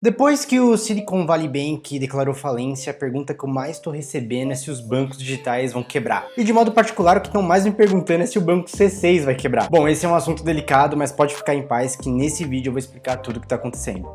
Depois que o Silicon Valley Bank declarou falência, a pergunta que eu mais estou recebendo é se os bancos digitais vão quebrar. E de modo particular, o que estão mais me perguntando é se o banco C6 vai quebrar. Bom, esse é um assunto delicado, mas pode ficar em paz que nesse vídeo eu vou explicar tudo o que está acontecendo.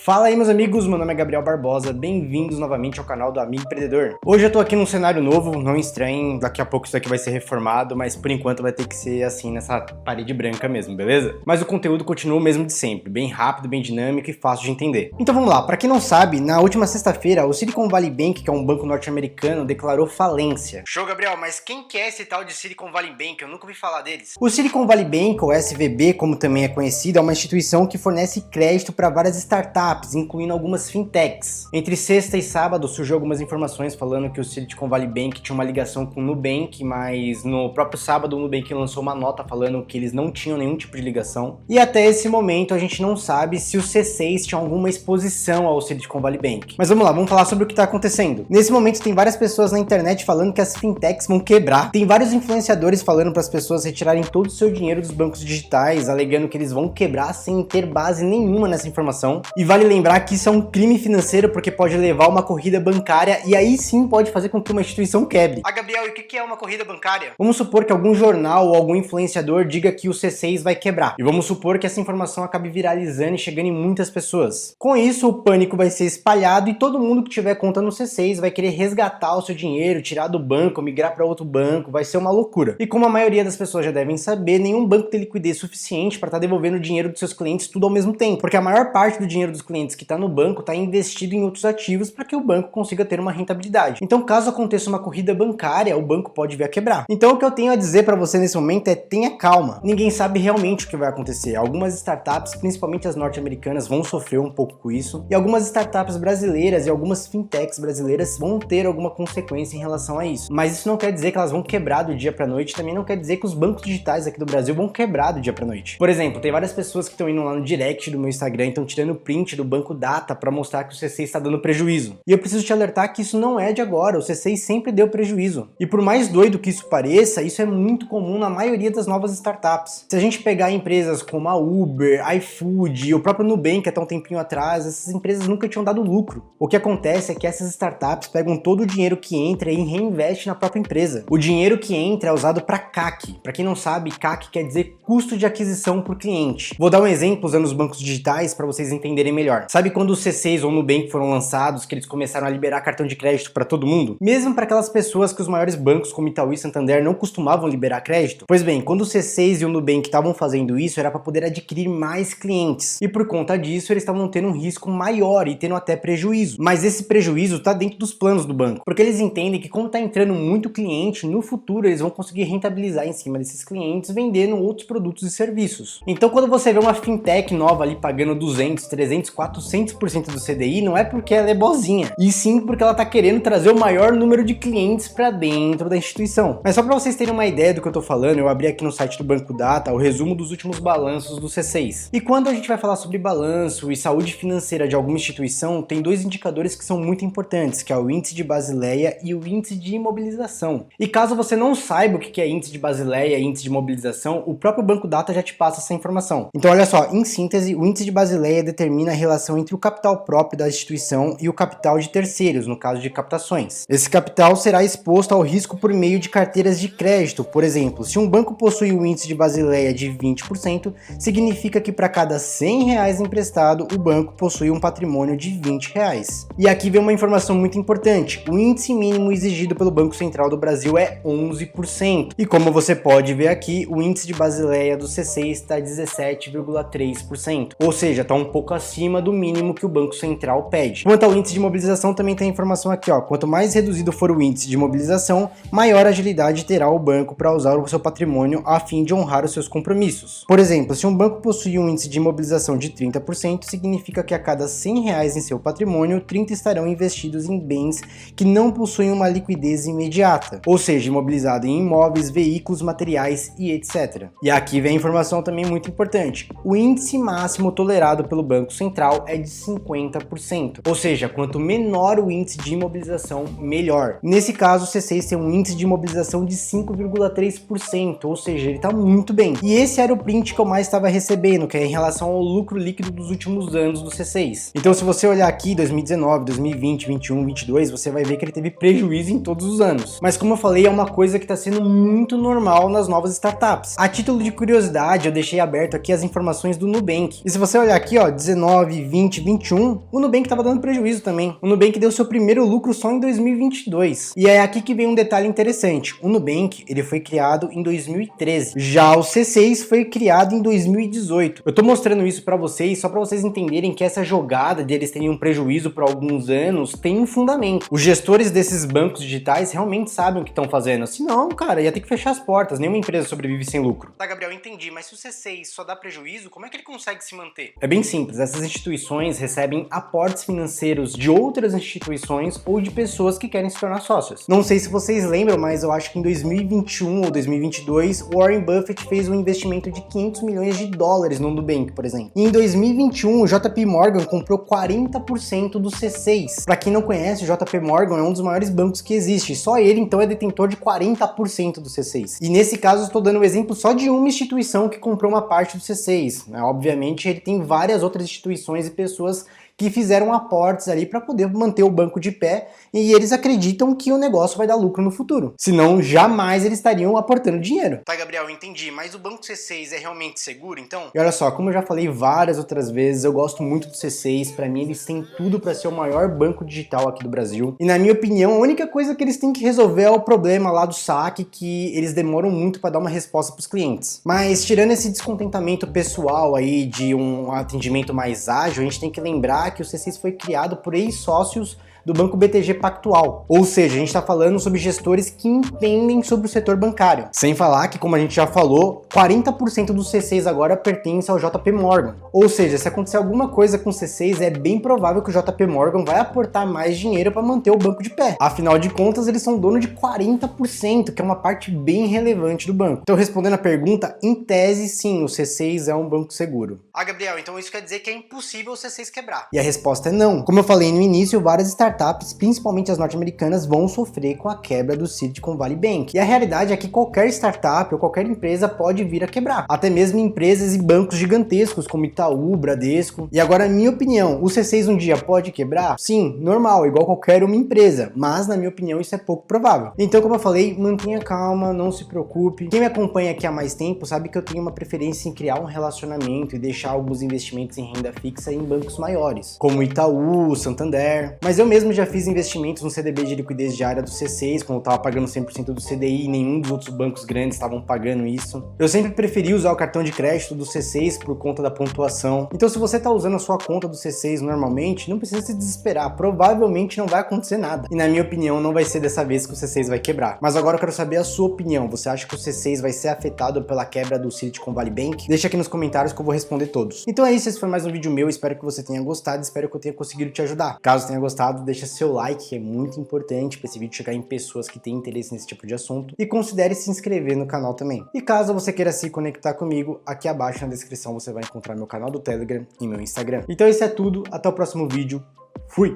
Fala aí meus amigos, meu nome é Gabriel Barbosa, bem-vindos novamente ao canal do Amigo Empreendedor. Hoje eu tô aqui num cenário novo, não estranhem, daqui a pouco isso aqui vai ser reformado, mas por enquanto vai ter que ser assim nessa parede branca mesmo, beleza? Mas o conteúdo continua o mesmo de sempre, bem rápido, bem dinâmico e fácil de entender. Então vamos lá, pra quem não sabe, na última sexta-feira o Silicon Valley Bank, que é um banco norte-americano, declarou falência. Show, Gabriel, mas quem que é esse tal de Silicon Valley Bank? Eu nunca ouvi falar deles. O Silicon Valley Bank, ou SVB, como também é conhecido, é uma instituição que fornece crédito para várias startups, incluindo algumas fintechs. Entre sexta e sábado surgiu algumas informações falando que o Silicon Valley Bank tinha uma ligação com o Nubank, mas no próprio sábado o Nubank lançou uma nota falando que eles não tinham nenhum tipo de ligação. E até esse momento a gente não sabe se o C6 tinha alguma exposição ao Silicon Valley Bank. Mas vamos lá, vamos falar sobre o que está acontecendo. Nesse momento tem várias pessoas na internet falando que as fintechs vão quebrar. Tem vários influenciadores falando para as pessoas retirarem todo o seu dinheiro dos bancos digitais, alegando que eles vão quebrar sem ter base nenhuma nessa informação. E vale lembrar que isso é um crime financeiro porque pode levar a uma corrida bancária e aí sim pode fazer com que uma instituição quebre. Ah, Gabriel, e o que é uma corrida bancária? Vamos supor que algum jornal ou algum influenciador diga que o C6 vai quebrar. E vamos supor que essa informação acabe viralizando e chegando em muitas pessoas. Com isso, o pânico vai ser espalhado e todo mundo que tiver conta no C6 vai querer resgatar o seu dinheiro, tirar do banco, migrar para outro banco, vai ser uma loucura. E como a maioria das pessoas já devem saber, nenhum banco tem liquidez suficiente para estar devolvendo o dinheiro dos seus clientes tudo ao mesmo tempo, porque a maior parte do dinheiro dos clientes que está no banco está investido em outros ativos para que o banco consiga ter uma rentabilidade. Então, caso aconteça uma corrida bancária, o banco pode vir a quebrar. Então, o que eu tenho a dizer para você nesse momento é: tenha calma. Ninguém sabe realmente o que vai acontecer. Algumas startups, principalmente as norte-americanas, vão sofrer um pouco com isso, e algumas startups brasileiras e algumas fintechs brasileiras vão ter alguma consequência em relação a isso. Mas isso não quer dizer que elas vão quebrar do dia para noite, também não quer dizer que os bancos digitais aqui do Brasil vão quebrar do dia para noite. Por exemplo, tem várias pessoas que estão indo lá no direct do meu Instagram, estão tirando print do banco Data para mostrar que o C6 está dando prejuízo. E eu preciso te alertar que isso não é de agora, o C6 sempre deu prejuízo. E por mais doido que isso pareça, isso é muito comum na maioria das novas startups. Se a gente pegar empresas como a Uber, iFood, o próprio Nubank até um tempinho atrás, essas empresas nunca tinham dado lucro. O que acontece é que essas startups pegam todo o dinheiro que entra e reinvestem na própria empresa. O dinheiro que entra é usado para CAC. Para quem não sabe, CAC quer dizer custo de aquisição por cliente. Vou dar um exemplo usando os bancos digitais para vocês entenderem melhor. Sabe quando o C6 ou o Nubank foram lançados, que eles começaram a liberar cartão de crédito para todo mundo? Mesmo para aquelas pessoas que os maiores bancos como Itaú e Santander não costumavam liberar crédito? Pois bem, quando o C6 e o Nubank estavam fazendo isso, era para poder adquirir mais clientes. E por conta disso, eles estavam tendo um risco maior e tendo até prejuízo. Mas esse prejuízo está dentro dos planos do banco, porque eles entendem que como está entrando muito cliente, no futuro eles vão conseguir rentabilizar em cima desses clientes vendendo outros produtos e serviços. Então quando você vê uma fintech nova ali pagando 200, 300, 400% do CDI, não é porque ela é bozinha, e sim porque ela tá querendo trazer o maior número de clientes para dentro da instituição. Mas só para vocês terem uma ideia do que eu tô falando, eu abri aqui no site do Banco Data o resumo dos últimos balanços do C6. E quando a gente vai falar sobre balanço e saúde financeira de alguma instituição, tem dois indicadores que são muito importantes, que é o índice de Basileia e o índice de imobilização. E caso você não saiba o que é índice de Basileia e índice de imobilização, o próprio Banco Data já te passa essa informação. Então olha só, em síntese, o índice de Basileia determina a relação entre o capital próprio da instituição e o capital de terceiros, no caso de captações. Esse capital será exposto ao risco por meio de carteiras de crédito. Por exemplo, se um banco possui um índice de Basileia de 20%, significa que para cada R$100 emprestado, o banco possui um patrimônio de R$20. E aqui vem uma informação muito importante: o índice mínimo exigido pelo Banco Central do Brasil é 11%. E como você pode ver aqui, o índice de Basileia do C6 está 17,3%. Ou seja, está um pouco acima do mínimo que o Banco Central pede. Quanto ao índice de mobilização, também tem informação aqui, ó. Quanto mais reduzido for o índice de mobilização, maior agilidade terá o banco para usar o seu patrimônio a fim de honrar os seus compromissos. Por exemplo, se um banco possui um índice de mobilização de 30%, significa que a cada R$100 em seu patrimônio, 30 estarão investidos em bens que não possuem uma liquidez imediata, ou seja, imobilizado em imóveis, veículos, materiais e etc. E aqui vem a informação também muito importante: o índice máximo tolerado pelo Banco Central central é de 50%. Ou seja, quanto menor o índice de imobilização, melhor. Nesse caso, o C6 tem um índice de imobilização de 5,3%, ou seja, ele está muito bem. E esse era o print que eu mais estava recebendo, que é em relação ao lucro líquido dos últimos anos do C6. Então, se você olhar aqui 2019, 2020, 21, 22, você vai ver que ele teve prejuízo em todos os anos. Mas como eu falei, é uma coisa que está sendo muito normal nas novas startups. A título de curiosidade, eu deixei aberto aqui as informações do Nubank. E se você olhar aqui, ó, 19, 20, 21, o Nubank estava dando prejuízo também. O Nubank deu seu primeiro lucro só em 2022. E é aqui que vem um detalhe interessante. O Nubank, ele foi criado em 2013. Já o C6 foi criado em 2018. Eu tô mostrando isso para vocês só para vocês entenderem que essa jogada deles terem um prejuízo por alguns anos tem um fundamento. Os gestores desses bancos digitais realmente sabem o que estão fazendo. Senão, cara, ia ter que fechar as portas. Nenhuma empresa sobrevive sem lucro. Tá, Gabriel, entendi. Mas se o C6 só dá prejuízo, como é que ele consegue se manter? É bem simples. Essas instituições recebem aportes financeiros de outras instituições ou de pessoas que querem se tornar sócios. Não sei se vocês lembram, mas eu acho que em 2021 ou 2022, Warren Buffett fez um investimento de 500 milhões de dólares no Nubank, por exemplo. E em 2021, o JP Morgan comprou 40% do C6. Para quem não conhece, o JP Morgan é um dos maiores bancos que existe. Só ele, então, é detentor de 40% do C6. E nesse caso, eu estou dando o exemplo só de uma instituição que comprou uma parte do C6. Né? Obviamente, ele tem várias outras instituições e pessoas que fizeram aportes ali para poder manter o banco de pé e eles acreditam que o negócio vai dar lucro no futuro. Senão, jamais eles estariam aportando dinheiro. Tá, Gabriel, entendi. Mas o banco C6 é realmente seguro, então? E olha só, como eu já falei várias outras vezes, eu gosto muito do C6. Para mim, eles têm tudo para ser o maior banco digital aqui do Brasil. E na minha opinião, a única coisa que eles têm que resolver é o problema lá do saque, que eles demoram muito para dar uma resposta para os clientes. Mas tirando esse descontentamento pessoal aí de um atendimento mais ágil, a gente tem que lembrar que o C6 foi criado por ex-sócios do Banco BTG Pactual. Ou seja, a gente está falando sobre gestores que entendem sobre o setor bancário. Sem falar que, como a gente já falou, 40% do C6 agora pertence ao JP Morgan. Ou seja, se acontecer alguma coisa com o C6, é bem provável que o JP Morgan vai aportar mais dinheiro para manter o banco de pé. Afinal de contas, eles são dono de 40%, que é uma parte bem relevante do banco. Então, respondendo a pergunta, em tese, sim, o C6 é um banco seguro. Ah, Gabriel, então isso quer dizer que é impossível o C6 quebrar? E a resposta é não. Como eu falei no início, várias startups, principalmente as norte-americanas, vão sofrer com a quebra do Silicon Valley Bank. E a realidade é que qualquer startup ou qualquer empresa pode vir a quebrar. Até mesmo empresas e bancos gigantescos como Itaú, Bradesco. E agora, na minha opinião, o C6 um dia pode quebrar? Sim, normal, igual qualquer uma empresa. Mas, na minha opinião, isso é pouco provável. Então, como eu falei, mantenha calma, não se preocupe. Quem me acompanha aqui há mais tempo sabe que eu tenho uma preferência em criar um relacionamento e deixar alguns investimentos em renda fixa em bancos maiores, como Itaú, Santander. Mas eu mesmo já fiz investimentos no CDB de liquidez diária do C6, quando eu estava pagando 100% do CDI e nenhum dos outros bancos grandes estavam pagando isso. Eu sempre preferi usar o cartão de crédito do C6 por conta da pontuação. Então, se você está usando a sua conta do C6 normalmente, não precisa se desesperar, provavelmente não vai acontecer nada. E na minha opinião, não vai ser dessa vez que o C6 vai quebrar. Mas agora eu quero saber a sua opinião. Você acha que o C6 vai ser afetado pela quebra do Silicon Valley Bank? Deixa aqui nos comentários que eu vou responder todos. Então é isso, esse foi mais um vídeo meu, espero que você tenha gostado, espero que eu tenha conseguido te ajudar. Caso tenha gostado, deixa seu like, que é muito importante para esse vídeo chegar em pessoas que têm interesse nesse tipo de assunto, e considere se inscrever no canal também. E caso você queira se conectar comigo, aqui abaixo na descrição você vai encontrar meu canal do Telegram e meu Instagram. Então isso é tudo, até o próximo vídeo, fui!